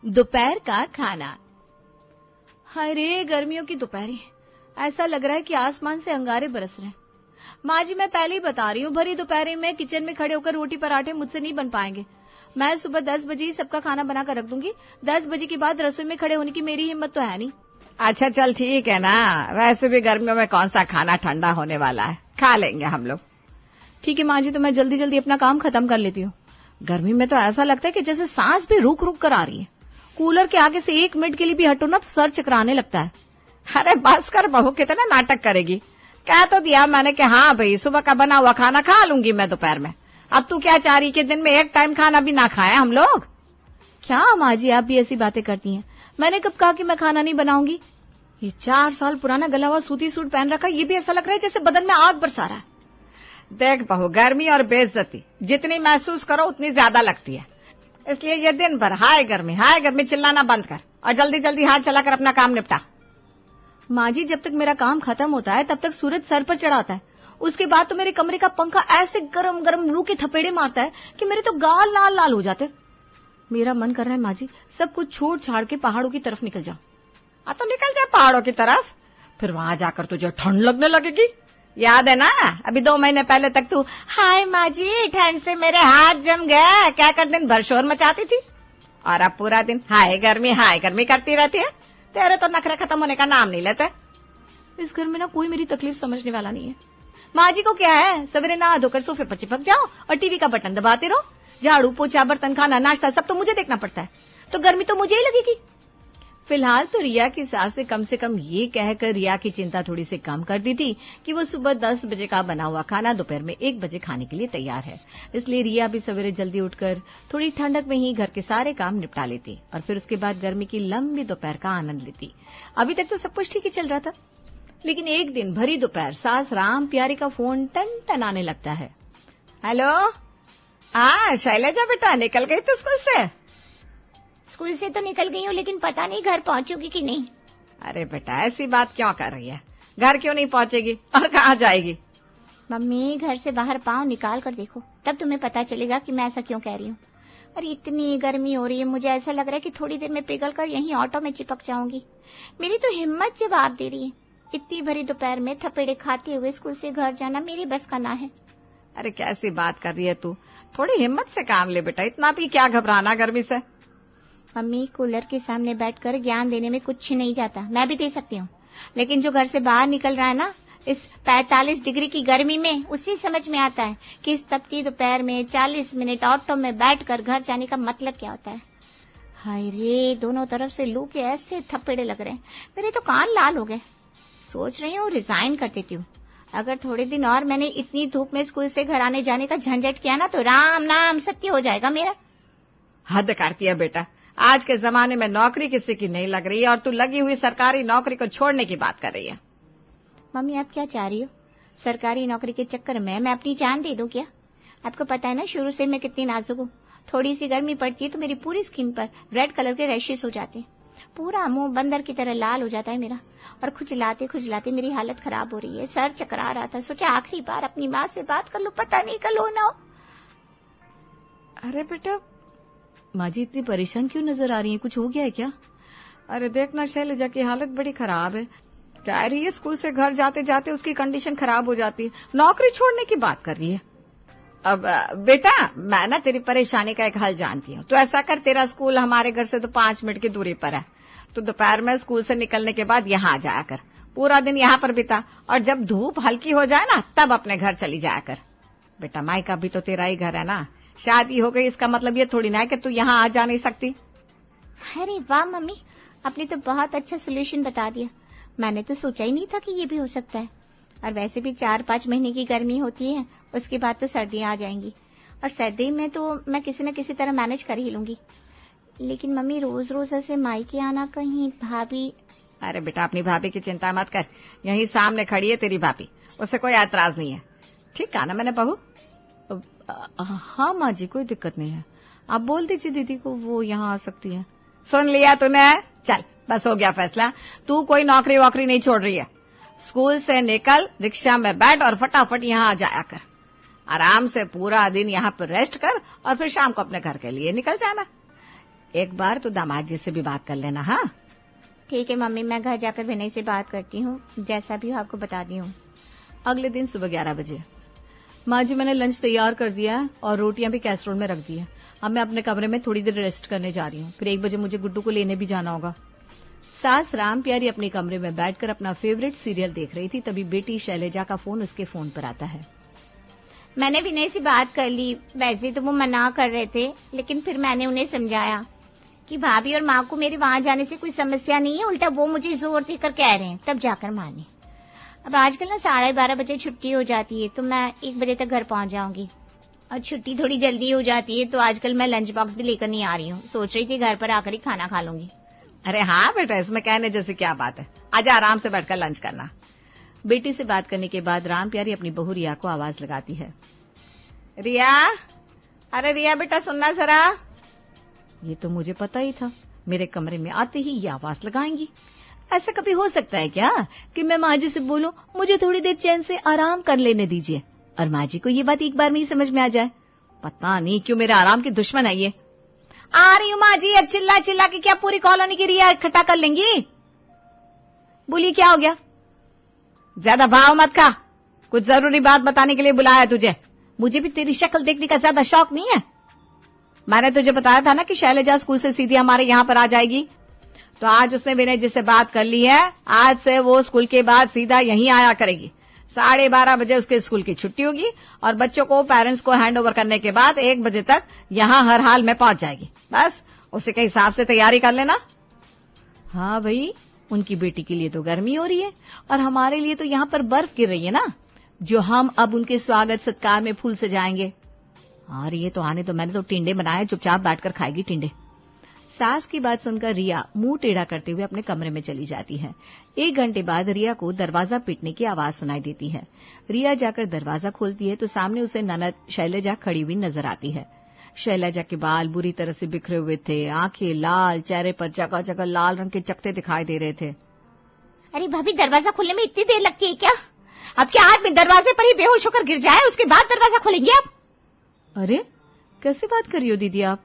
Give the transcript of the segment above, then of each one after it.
दोपहर का खाना। हाय रे, गर्मियों की दोपहरी, ऐसा लग रहा है कि आसमान से अंगारे बरस रहे हैं। माँ जी, मैं पहले ही बता रही हूँ, भरी दोपहरी में किचन में खड़े होकर रोटी पराठे मुझसे नहीं बन पाएंगे। मैं सुबह 10 बजे ही सबका खाना बनाकर रख दूंगी। 10 बजे के बाद रसोई में खड़े होने की मेरी हिम्मत तो है नहीं। अच्छा चल ठीक है ना, वैसे भी गर्मियों में कौन सा खाना ठंडा होने वाला है, खा लेंगे हम लोग। ठीक है माँ जी, तो मैं जल्दी जल्दी अपना काम खत्म कर लेती हूँ। गर्मी में तो ऐसा लगता है कि जैसे सांस भी रुक रुक कर आ रही है। कूलर के आगे से 1 मिनट के लिए भी हटो ना तो सर चकराने लगता है। अरे बस कर बहू, कितना नाटक करेगी। कह तो दिया मैंने कि हाँ भाई, सुबह का बना हुआ खाना खा लूंगी मैं दोपहर में। अब तू क्या चाह रही कि दिन में 1 टाइम खाना भी ना खाए हम लोग? क्या माँ जी, आप भी ऐसी बातें करती हैं? मैंने कब कहा कि मैं खाना नहीं बनाऊंगी? ये 4 साल पुराना गला हुआ सूती सूट पहन रखा, ये भी ऐसा लग रहा है जैसे बदन में आग बरसा रहा है। देख बहू, गर्मी और बेइज्जती जितनी महसूस करो उतनी ज्यादा लगती है। इसलिए ये दिन भर हाय गर्मी चिल्लाना बंद कर और जल्दी जल्दी हाथ चलाकर अपना काम निपटा। माँ जी, जब तक मेरा काम खत्म होता है तब तक सूरज सर पर चढ़ाता है। उसके बाद तो मेरे कमरे का पंखा ऐसे गरम गरम लू के थपेड़े मारता है कि मेरे तो गाल लाल लाल हो जाते। मेरा मन कर रहा है माँ जी, सब कुछ छोड़ छाड़ के पहाड़ों की तरफ निकल जाओ। तो निकल जा पहाड़ों की तरफ, फिर वहां जाकर तुझे ठंड लगने लगेगी। याद है ना, अभी 2 महीने पहले तक तू हाय माँ जी ठंड से मेरे हाथ जम गए क्या कर दिन भर शोर मचाती थी, और अब पूरा दिन हाय गर्मी करती रहती है। तेरे तो नखरे खत्म होने का नाम नहीं लेते। इस घर में ना कोई मेरी तकलीफ समझने वाला नहीं है। माँ जी को क्या है, सवेरे नहा धोकर सोफे पर चिपक जाओ और टीवी का बटन दबाते रहो। झाड़ू पोछा बर्तन खाना नाश्ता सब तो मुझे देखना पड़ता है, तो गर्मी तो मुझे ही लगेगी। फिलहाल तो रिया की सास ने कम से कम ये कहकर रिया की चिंता थोड़ी सी कम कर दी थी कि वो सुबह 10 बजे का बना हुआ खाना दोपहर में 1 बजे खाने के लिए तैयार है। इसलिए रिया भी सवेरे जल्दी उठकर थोड़ी ठंडक में ही घर के सारे काम निपटा लेती और फिर उसके बाद गर्मी की लंबी दोपहर का आनंद लेती। अभी तक तो सब कुछ ठीक ही चल रहा था, लेकिन एक दिन भरी दोपहर सास राम प्यारी का फोन टन टन आने लगता है। हेलो, हाँ शैलजा बेटा, निकल गई तू स्कूल से? स्कूल से तो निकल गई हूँ, लेकिन पता नहीं घर पहुंचूगी कि नहीं। अरे बेटा, ऐसी बात क्यों कर रही है? घर क्यों नहीं पहुंचेगी और कहाँ जाएगी? मम्मी, घर से बाहर पाँव निकाल कर देखो, तब तुम्हें पता चलेगा कि मैं ऐसा क्यों कह रही हूँ। अरे इतनी गर्मी हो रही है, मुझे ऐसा लग रहा है कि थोड़ी देर में पिघल कर यहीं ऑटो में चिपक जाऊंगी। मेरी तो हिम्मत जवाब दे रही है। इतनी भरी दोपहर में थपेड़े खाते हुए स्कूल से घर जाना मेरी बस का ना है। अरे कैसी बात कर रही है तू, थोड़ी हिम्मत से काम ले बेटा, इतना भी क्या घबराना गर्मी से। मम्मी, कूलर के सामने बैठकर ज्ञान देने में कुछ नहीं जाता, मैं भी दे सकती हूँ, लेकिन जो घर से बाहर निकल रहा है ना इस 45 डिग्री की गर्मी में, उसी समझ में आता है कि इस तपती दोपहर में 40 मिनट ऑटो में बैठकर घर जाने का मतलब क्या होता है। हाय रे, दोनों तरफ से लू के ऐसे थप्पड़े लग रहे हैं, मेरे तो कान लाल हो गए। सोच रही हूँ रिजाइन कर देती हूँ। अगर थोड़े दिन और मैंने इतनी धूप में स्कूल से घर आने जाने का झंझट किया ना तो राम नाम सत्य हो जाएगा मेरा। हद करती है बेटा, आज के जमाने में नौकरी किसी की नहीं लग रही है और तू लगी हुई सरकारी नौकरी को छोड़ने की बात कर रही है। मम्मी, आप क्या चाह रही हो? सरकारी नौकरी के चक्कर में मैं अपनी जान दे दूं क्या? आपको पता है ना शुरू से मैं कितनी नाजुक हूँ। थोड़ी सी गर्मी पड़ती है तो मेरी पूरी स्किन पर रेड कलर के रैशेस हो जाते हैं, पूरा मुंह बंदर की तरह लाल हो जाता है मेरा, और खुजलाते खुजलाते मेरी हालत खराब हो रही है। सर चकरा रहा था, सोचा आखिरी बार अपनी माँ से बात कर लूं, पता नहीं कल हो ना हो। अरे बेटा, माँ जी इतनी परेशान क्यों नजर आ रही है, कुछ हो गया है क्या? अरे देखना, शैलजा की हालत बड़ी खराब है। कह रही है स्कूल से घर जाते जाते उसकी कंडीशन खराब हो जाती है, नौकरी छोड़ने की बात कर रही है। अब बेटा, मैं ना तेरी परेशानी का एक हल जानती हूँ। तो ऐसा कर, तेरा स्कूल हमारे घर से तो 5 मिनट की दूरी पर है, तो दोपहर में स्कूल से निकलने के बाद यहाँ आ जाया कर, पूरा दिन यहाँ पर बिता, और जब धूप हल्की हो जाए ना तब अपने घर चली जाया कर। बेटा, मायका भी तो तेरा ही घर है ना, शादी हो गई इसका मतलब ये थोड़ी ना है कि तू यहाँ आ जा नहीं सकती। अरे वाह मम्मी, आपने तो बहुत अच्छा सोल्यूशन बता दिया। मैंने तो सोचा ही नहीं था कि ये भी हो सकता है। और वैसे भी 4-5 महीने की गर्मी होती है, उसके बाद तो सर्दियां आ जाएंगी, और सर्दी में तो मैं किसी न किसी तरह मैनेज कर ही लूंगी। लेकिन मम्मी, रोज रोज ऐसे मायके आना, कहीं भाभी। अरे बेटा, अपनी भाभी की चिंता मत कर, यहीं सामने खड़ी है तेरी भाभी, उससे कोई ऐतराज नहीं है। ठीक कहा ना मैंने बहू? हाँ माँ जी, कोई दिक्कत नहीं है, आप बोल दीजिए दीदी को, वो यहाँ आ सकती है। सुन लिया तूने? चल बस हो गया फैसला, तू कोई नौकरी वोकरी नहीं छोड़ रही है। स्कूल से निकल, रिक्शा में बैठ और फटाफट यहाँ आ जाया कर, आराम से पूरा दिन यहाँ पर रेस्ट कर और फिर शाम को अपने घर के लिए निकल जाना। एक बार तो दामाद जी से भी बात कर लेना। हाँ ठीक है मम्मी, मैं घर जाकर विनय से बात करती हूँ, जैसा भी हो आपको बताती हूँ। अगले दिन सुबह 11 बजे। माँ जी मैंने लंच तैयार कर दिया है और रोटियां भी कैसरोल में रख दी है। अब मैं अपने कमरे में थोड़ी देर रेस्ट करने जा रही हूँ, फिर 1 बजे मुझे गुड्डू को लेने भी जाना होगा। सास राम प्यारी अपने कमरे में बैठकर अपना फेवरेट सीरियल देख रही थी, तभी बेटी शैलजा का फोन उसके फोन पर आता है। मैंने विनय से बात कर ली, वैसे तो वो मना कर रहे थे, लेकिन फिर मैंने उन्हें समझाया कि भाभी और माँ को मेरे वहां जाने से कोई समस्या नहीं है, उल्टा वो मुझे जोर देकर कह रहे हैं, तब जाकर माने। अब आजकल ना 12:30 बजे छुट्टी हो जाती है, तो मैं 1 बजे तक घर पहुंच जाऊंगी, और छुट्टी थोड़ी जल्दी हो जाती है, तो आजकल मैं लंच बॉक्स भी लेकर नहीं आ रही हूँ। सोच रही थी घर पर आकर ही खाना खा लूंगी। अरे हाँ बेटा, इसमें कहने जैसे क्या बात है, आजा आराम से बैठकर लंच करना। बेटी से बात करने के बाद राम प्यारी अपनी बहू रिया को आवाज लगाती है। रिया, अरे रिया बेटा सुनना जरा। ये तो मुझे पता ही था, मेरे कमरे में आते ही ये आवाज लगाएंगी। ऐसा कभी हो सकता है क्या कि मैं माँ जी से बोलूं मुझे थोड़ी देर चैन से आराम कर लेने दीजिए, और माँ जी को ये बात एक बार में ही समझ में आ जाए। पता नहीं क्यों मेरे आराम की दुश्मन है ये। आ रही हूँ माँ जी, अब चिल्ला चिल्ला के क्या पूरी कॉलोनी की रिया इकट्ठा कर लेंगी? बोलिए क्या हो गया? ज्यादा भाव मत खा, कुछ जरूरी बात बताने के लिए बुलाया तुझे। मुझे भी तेरी शक्ल देखने का ज्यादा शौक नहीं है। मैंने तुझे बताया था ना कि शैलजा स्कूल से सीधी हमारे यहाँ पर आ जाएगी, तो आज उसने विनय जी से बात कर ली है। आज से वो स्कूल के बाद सीधा यहीं आया करेगी। 12:30 बजे उसके स्कूल की छुट्टी होगी और बच्चों को पेरेंट्स को हैंड ओवर करने के बाद 1 बजे तक यहाँ हर हाल में पहुंच जाएगी। बस उसी के हिसाब से तैयारी कर लेना। हाँ भाई, उनकी बेटी के लिए तो गर्मी हो रही है और हमारे लिए तो यहाँ पर बर्फ गिर रही है ना, जो हम अब उनके स्वागत सत्कार में फूल से जाएंगे। और ये तो आने तो मैंने तो टिंडे बनाए, चुपचाप बैठकर खाएगी टिंडे। सास की बात सुनकर रिया मुंह टेढ़ा करते हुए अपने कमरे में चली जाती है। 1 घंटे बाद रिया को दरवाजा पीटने की आवाज सुनाई देती है। रिया जाकर दरवाजा खोलती है तो सामने उसे ननद शैलजा खड़ी हुई नजर आती है। शैलजा के बाल बुरी तरह से बिखरे हुए थे, आंखें लाल, चेहरे पर जगह जगह लाल रंग के चकते दिखाई दे रहे थे। अरे भाभी, दरवाजा खोलने में इतनी देर लगती है क्या? अब क्या आदमी दरवाजे पर ही बेहोश होकर गिर जाए उसके बाद दरवाजा खोलेंगे आप? अरे कैसे बात कर रही हो दीदी आप?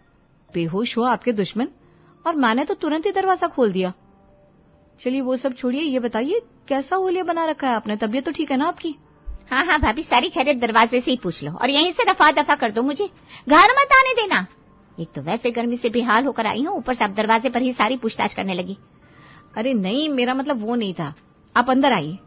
बेहोश हो आपके दुश्मन, और मैंने तो तुरंत ही दरवाजा खोल दिया। चलिए वो सब छोड़िए, ये बताइए कैसा होलिया बना रखा है आपने? तबीयत तो ठीक है ना आपकी? हाँ हाँ भाभी, सारी खैरियत दरवाजे से ही पूछ लो और यहीं से रफा दफा कर दो, मुझे घर मत आने देना। एक तो वैसे गर्मी से बेहाल होकर आई हूँ, ऊपर से आप दरवाजे पर ही सारी पूछताछ करने लगी। अरे नहीं, मेरा मतलब वो नहीं था। आप अंदर आइए।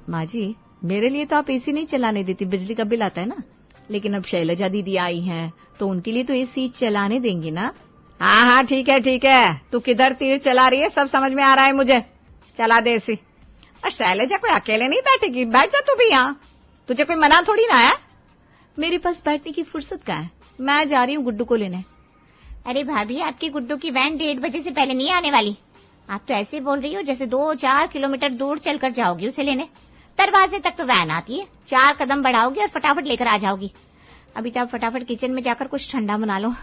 माँ जी, मेरे लिए तो आप एसी नहीं चलाने देती, बिजली का बिल आता है ना, लेकिन अब शैलजा दीदी आई हैं तो उनके लिए तो एसी चलाने देंगी ना। हाँ हाँ ठीक है, तू किधर तीर चला रही है सब समझ में आ रहा है मुझे। चला दे एसी। और शैलजा कोई अकेले नहीं बैठेगी, बैठ जा तू भी यहाँ, तुझे कोई मना थोड़ी ना है। मेरे पास बैठने की फुर्सत कहाँ है, मैं जा रही हूँ गुड्डू को लेने। अरे भाभी, आपकी गुड्डू की वैन 1:30 बजे से पहले नहीं आने वाली। आप तो ऐसे बोल रही हो जैसे 2-4 किलोमीटर दूर चलकर जाओगी उसे लेने। दरवाजे तक तो वैन आती है, 4 कदम बढ़ाओगी और फटाफट लेकर आ जाओगी। अभी तो आप फटाफट किचन में जाकर कुछ ठंडा बना लो,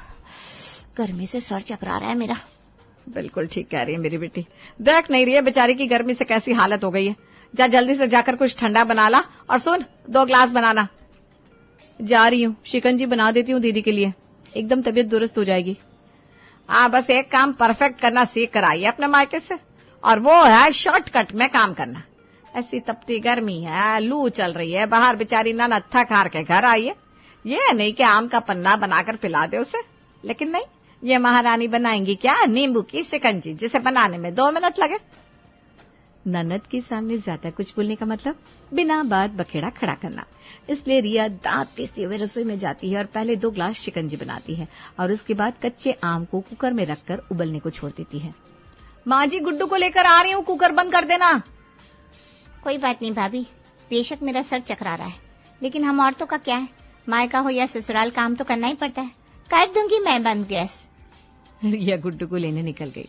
गर्मी से सर चकरा रहा है मेरा। बिल्कुल ठीक कह रही है मेरी बेटी, देख नहीं रही है बेचारी की गर्मी से कैसी हालत हो गई है। जा जल्दी से जाकर कुछ ठंडा बना ला, और सुन 2 ग्लास बनाना। जा रही हूँ, शिकंजी बना देती हूँ दीदी के लिए, एकदम तबीयत दुरुस्त हो जाएगी। हाँ बस एक काम परफेक्ट करना सीख कर आई है अपने मायके से, और वो है शॉर्टकट में काम करना। ऐसी तपती गर्मी है, लू चल रही है बाहर, बेचारी ननद थक हार के घर आई है। ये नहीं कि आम का पन्ना बनाकर पिला दे उसे, लेकिन नहीं, ये महारानी बनाएंगी क्या नींबू की शिकंजी, जिसे बनाने में 2 मिनट लगे। ननद के सामने ज्यादा कुछ बोलने का मतलब बिना बात बखेड़ा खड़ा करना। इसलिए रिया दांत पीसते हुए रसोई में जाती है और पहले 2 ग्लास शिकंजी बनाती है और उसके बाद कच्चे आम को कुकर में रखकर उबलने को छोड़ देती है। माँ जी, गुड्डू को लेकर आ रही हूँ, कुकर बंद कर देना। कोई बात नहीं भाभी, बेशक मेरा सर चकरा रहा है, लेकिन हम औरतों का क्या है, मायका हो या ससुराल, काम तो करना ही पड़ता है। कर दूंगी मैं बंद गैस। रिया गुड्डू को लेने निकल गई।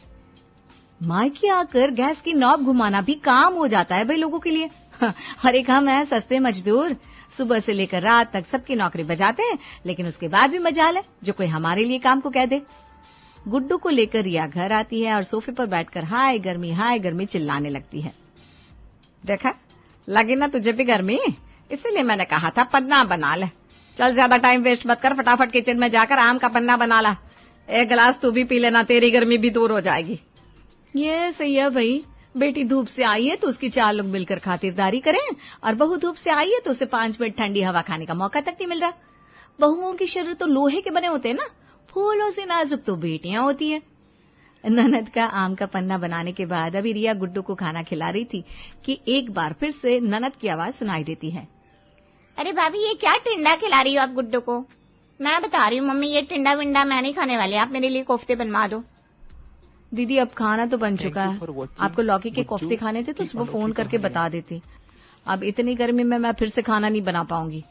मायके आकर गैस की नॉब घुमाना भी काम हो जाता है भाई लोगों के लिए। अरे हम है सस्ते मजदूर, सुबह से लेकर रात तक सबकी नौकरी बजाते हैं, लेकिन उसके बाद भी मजाल है जो कोई हमारे लिए काम को कह दे। गुड्डू को लेकर रिया घर आती है और सोफे पर बैठकर हाय गर्मी चिल्लाने लगती है। देखा, लगी ना तुझे भी गर्मी, इसीलिए मैंने कहा था पन्ना बना ले। चल ज्यादा टाइम वेस्ट मत कर, फटाफट किचन में जाकर आम का पन्ना बना ला। एक गिलास तू भी पी लेना, तेरी गर्मी भी दूर हो जाएगी। ये सही है भाई, बेटी धूप से आई है तो उसकी 4 लोग मिलकर खातिरदारी करें, और बहू धूप से आई है तो उसे 5 मिनट ठंडी हवा खाने का मौका तक नहीं मिल रहा। बहुओं के शरीर तो लोहे के बने होते हैं ना, फूलों से नाजुक तो बेटियां होती है। ननद का आम का पन्ना बनाने के बाद अभी रिया गुड्डू को खाना खिला रही थी कि एक बार फिर से ननद की आवाज सुनाई देती है। अरे भाभी, ये क्या टिंडा खिला रही हो आप गुड्डू को? मैं बता रही हूँ मम्मी, ये टिंडा विंडा मैं नहीं खाने वाली, आप मेरे लिए कोफ्ते बनवा दो। दीदी अब खाना तो बन चुका है, आपको लौकी के कोफ्ते खाने थे तो सुबह फोन करके बता देती। अब इतनी गर्मी में मैं फिर से खाना नहीं बना पाऊंगी।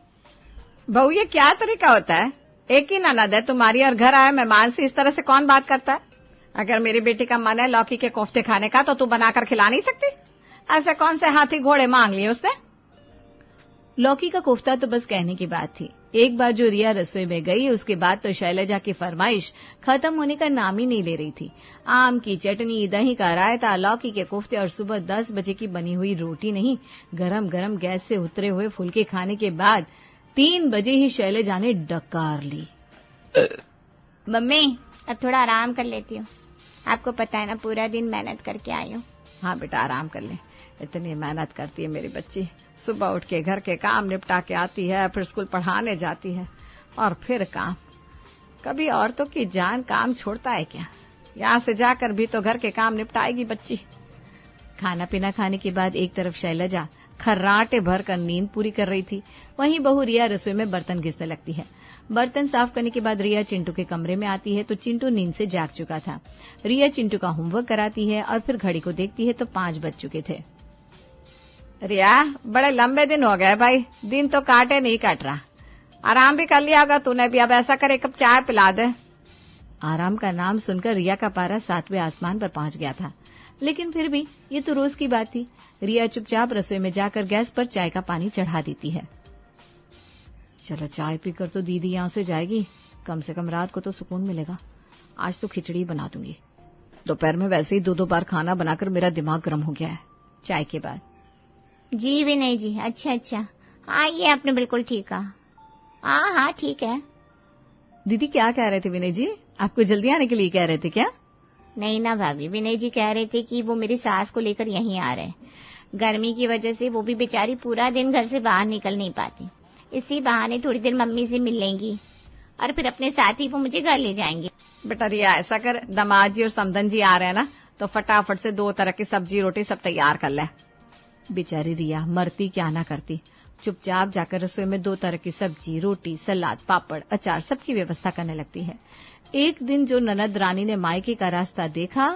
बहू, ये क्या तरीका होता है? एक ही ननद है तुम्हारी और घर आए मेहमान से इस तरह से कौन बात करता है? अगर मेरी बेटी का मन है लौकी के कोफ्ते खाने का तो तू बनाकर खिला नहीं सकती? ऐसे कौन से हाथी घोड़े मांग लिए उसने? लौकी का कोफ्ता तो बस कहने की बात थी। एक बार जो रिया रसोई में गई उसके बाद तो शैलजा की फरमाइश खत्म होने का नाम ही नहीं ले रही थी। आम की चटनी, दही का रायता, लौकी के कोफ्ते और सुबह 10 बजे की बनी हुई रोटी नहीं, गरम गरम गैस से उतरे हुए फुलके खाने के बाद 3 बजे ही शैलजा ने डकार ली। मम्मी, अब थोड़ा आराम कर लेती हूँ, आपको पता है ना पूरा दिन मेहनत करके आई हूँ। हाँ बेटा, आराम कर ले, इतनी मेहनत करती है मेरी बच्ची। सुबह उठ के घर के काम निपटा के आती है, फिर स्कूल पढ़ाने जाती है और फिर काम। कभी औरतों की जान काम छोड़ता है क्या? यहाँ से जाकर भी तो घर के काम निपटाएगी बच्ची। खाना पीना खाने के बाद एक तरफ शैलजा खर्राटे भर कर नींद पूरी कर रही थी, वहीं बहू रिया रसोई में बर्तन घिसने लगती है। बर्तन साफ करने के बाद रिया चिंटू के कमरे में आती है तो चिंटू नींद से जाग चुका था। रिया चिंटू का होमवर्क कराती है और फिर घड़ी को देखती है तो 5 बज चुके थे। रिया, बड़े लंबे दिन हो गए भाई, दिन तो काटे नहीं काट रहा। आराम भी कर लिया होगा तूने भी, अब ऐसा कर 1 कप चाय पिला दे। आराम का नाम सुनकर रिया का पारा 7वें आसमान पर पहुंच गया था, लेकिन फिर भी ये तो रोज की बात थी। रिया चुपचाप रसोई में जाकर गैस पर चाय का पानी चढ़ा देती है। चलो चाय पीकर तो दीदी यहाँ से जाएगी, कम से कम रात को तो सुकून मिलेगा। आज तो खिचड़ी बना दूंगी। दोपहर में वैसे ही 2-2 बार खाना बनाकर मेरा दिमाग गर्म हो गया है। चाय के बाद जी विनय जी, अच्छा, हाँ ये आपने बिल्कुल ठीक कहा। हाँ ठीक है। दीदी क्या कह रहे थे विनय जी? आपको जल्दी आने के लिए कह रहे थे क्या? नहीं ना भाभी, विनय जी कह रहे थे कि वो मेरी सास को लेकर यहीं आ रहे हैं। गर्मी की वजह से वो भी बेचारी पूरा दिन घर से बाहर निकल नहीं पाती, इसी बहाने थोड़ी देर मम्मी से मिल लेंगी और फिर अपने साथ ही वो मुझे घर ले जाएंगे। बेटा रिया, ऐसा कर, दामाद जी और समधन जी आ रहे हैं ना, तो फटाफट से 2 तरह की सब्जी रोटी सब तैयार कर ले। बेचारी रिया मरती क्या ना करती, चुपचाप जाकर रसोई में 2 तरह की सब्जी, रोटी, सलाद, पापड़, अचार सबकी व्यवस्था करने लगती है। एक दिन जो ननद रानी ने मायके का रास्ता देखा,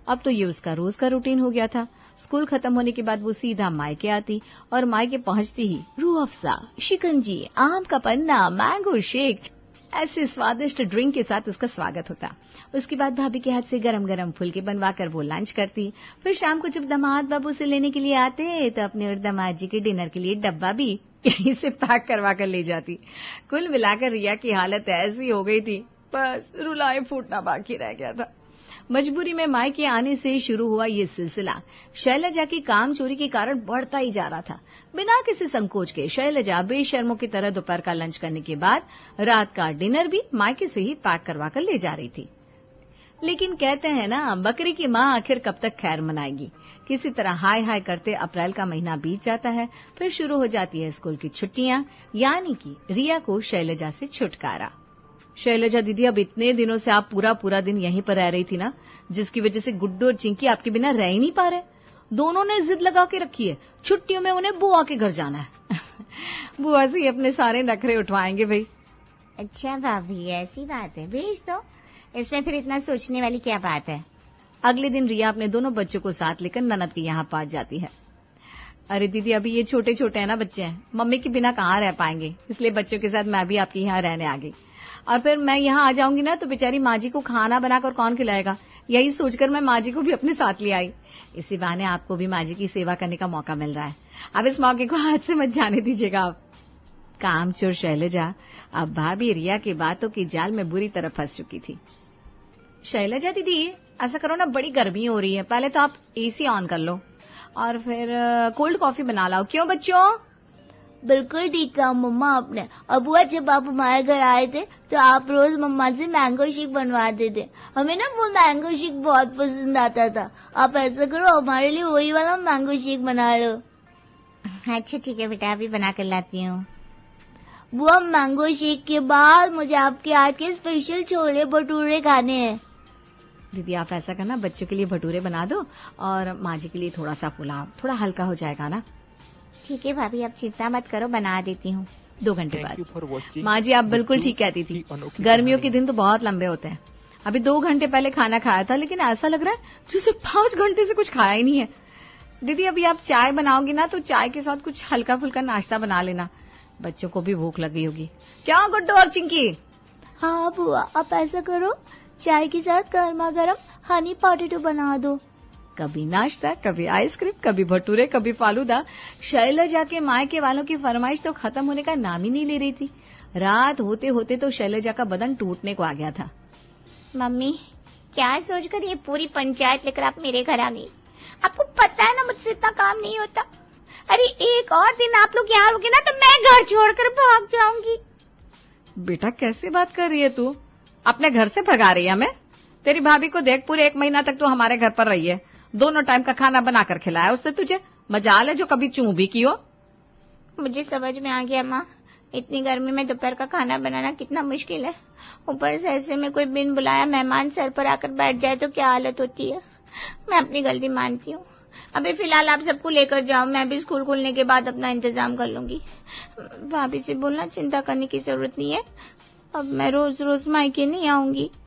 अब तो ये उसका रोज का रूटीन हो गया था। स्कूल खत्म होने के बाद वो सीधा मायके आती और मायके पहुंचती ही रूह अफ़ज़ा, शिकंजी, आम का पन्ना, मैंगो शेक, ऐसे स्वादिष्ट ड्रिंक के साथ उसका स्वागत होता। उसके बाद भाभी के हाथ से गरम गरम फुलके बनवाकर वो लंच करती। फिर शाम को जब दामाद बाबू से लेने के लिए आते तो अपने और दामाद जी के डिनर के लिए डब्बा भी यहीं से पैक करवा कर ले जाती। कुल मिलाकर रिया की हालत ऐसी हो गई थी, बस रुलाए फूटना बाकी रह गया था। मजबूरी में मायके आने से शुरू हुआ ये सिलसिला शैलजा की काम चोरी के कारण बढ़ता ही जा रहा था। बिना किसी संकोच के शैलजा बेशर्मों की तरह दोपहर का लंच करने के बाद रात का डिनर भी मायके से ही पैक करवा कर ले जा रही थी। लेकिन कहते हैं ना, बकरी की माँ आखिर कब तक खैर मनाएगी। किसी तरह हाय हाय करते अप्रैल का महीना बीत जाता है, फिर शुरू हो जाती है स्कूल की छुट्टियां, यानी कि रिया को शैलजा से छुटकारा। शैलजा दीदी, अब इतने दिनों से आप पूरा दिन यहीं पर रह रही थी ना, जिसकी वजह से गुड्डू और चिंकी आपके बिना रह ही नहीं पा रहे। दोनों ने जिद लगा के रखी है, छुट्टियों में उन्हें बुआ के घर जाना है। बुआ से ही अपने सारे नखरे उठवाएंगे भाई। अच्छा भाभी, ऐसी बात है, भेज दो, इसमें फिर इतना सोचने वाली क्या बात है। अगले दिन रिया अपने दोनों बच्चों को साथ लेकर ननद के यहाँ पहुंच जाती है। अरे दीदी, अभी ये छोटे छोटे हैं ना बच्चे हैं, मम्मी के बिना कहाँ रह पाएंगे, इसलिए बच्चों के साथ मैं भी आपके यहाँ रहने आ गई। और फिर मैं यहाँ आ जाऊंगी ना तो बेचारी माँ जी को खाना बनाकर कौन खिलाएगा, यही सोचकर मैं माँ जी को भी अपने साथ ले आई। इसी बहाने आपको भी माँ जी की सेवा करने का मौका मिल रहा है। अब इस मौके को हाथ से मत जाने दीजिएगा आप। कामचोर शैलजा अब भाभी रिया की बातों की जाल में बुरी तरह फंस चुकी थी। शैलजा दीदी, ऐसा करो ना, बड़ी गर्मी हो रही है, पहले तो आप एसी ऑन कर लो और फिर कोल्ड कॉफी बना लाओ। क्यों बच्चों? बिल्कुल ठीक कहा मम्मा आपने। अबुआ जब आप हमारे घर आए थे तो आप रोज मम्मा से मैंगो शेक बनवाते थे। हमें ना वो मैंगो शेक बहुत पसंद आता था। आप ऐसा करो, हमारे लिए वही वाला मैंगो शेक बना लो। अच्छा ठीक है बेटा, अभी बना कर लाती हूँ। बुआ, मैंगो शेक के बाद मुझे आपके हाथ के स्पेशल छोले भटूरे खाने हैं। दीदी आप ऐसा करना, बच्चों के लिए भटूरे बना दो और माँ जी के लिए थोड़ा सा पुलाव, थोड़ा हल्का हो जाएगा ना। ठीक है भाभी, आप चिंता मत करो, बना देती हूँ। 2 घंटे बाद। माँ जी आप बिल्कुल ठीक कहती थी, गर्मियों के दिन तो बहुत लंबे होते हैं। अभी 2 घंटे पहले खाना खाया था, लेकिन ऐसा लग रहा है जैसे 5 घंटे से कुछ खाया ही नहीं है। दीदी अभी आप चाय बनाओगी ना, तो चाय के साथ कुछ हल्का फुल्का नाश्ता बना लेना, बच्चों को भी भूख लगी होगी। क्या गुड्डू और चिंकी? हाँ बुआ, आप ऐसा करो, चाय के साथ गर्मा गर्म हनी पोटैटो बना दो। कभी नाश्ता, कभी आइसक्रीम, कभी भटूरे, कभी फालूदा। शैलजा के मायके वालों की फरमाइश तो खत्म होने का नाम ही नहीं ले रही थी। रात होते होते तो शैलजा का बदन टूटने को आ गया था। मम्मी, क्या सोचकर ये पूरी पंचायत लेकर आप मेरे घर आ गई? आपको पता है ना मुझसे इतना काम नहीं होता। अरे एक और दिन आप लोग यहाँ रुके ना तो मैं घर छोड़कर भाग जाऊंगी। बेटा कैसे बात कर रही है तू? अपने घर से भगा रही है हमें? तेरी भाभी को देख, पूरे 1 महीना तक तो हमारे घर पर रही है, दोनों टाइम का खाना बनाकर खिलाया उसने तुझे। मजाल है जो कभी चूं भी की हो। मुझे समझ में आ गया माँ, इतनी गर्मी में दोपहर का खाना बनाना कितना मुश्किल है। ऊपर से ऐसे में कोई बिन बुलाया मेहमान सर पर आकर बैठ जाए तो क्या हालत होती है। मैं अपनी गलती मानती हूँ। अभी फिलहाल आप सबको लेकर जाओ, मैं भी स्कूल खुलने के बाद अपना इंतजाम कर लूंगी। भाभी से बोलना चिंता करने की जरूरत नहीं है, अब मैं रोज रोज मायके नहीं आऊंगी।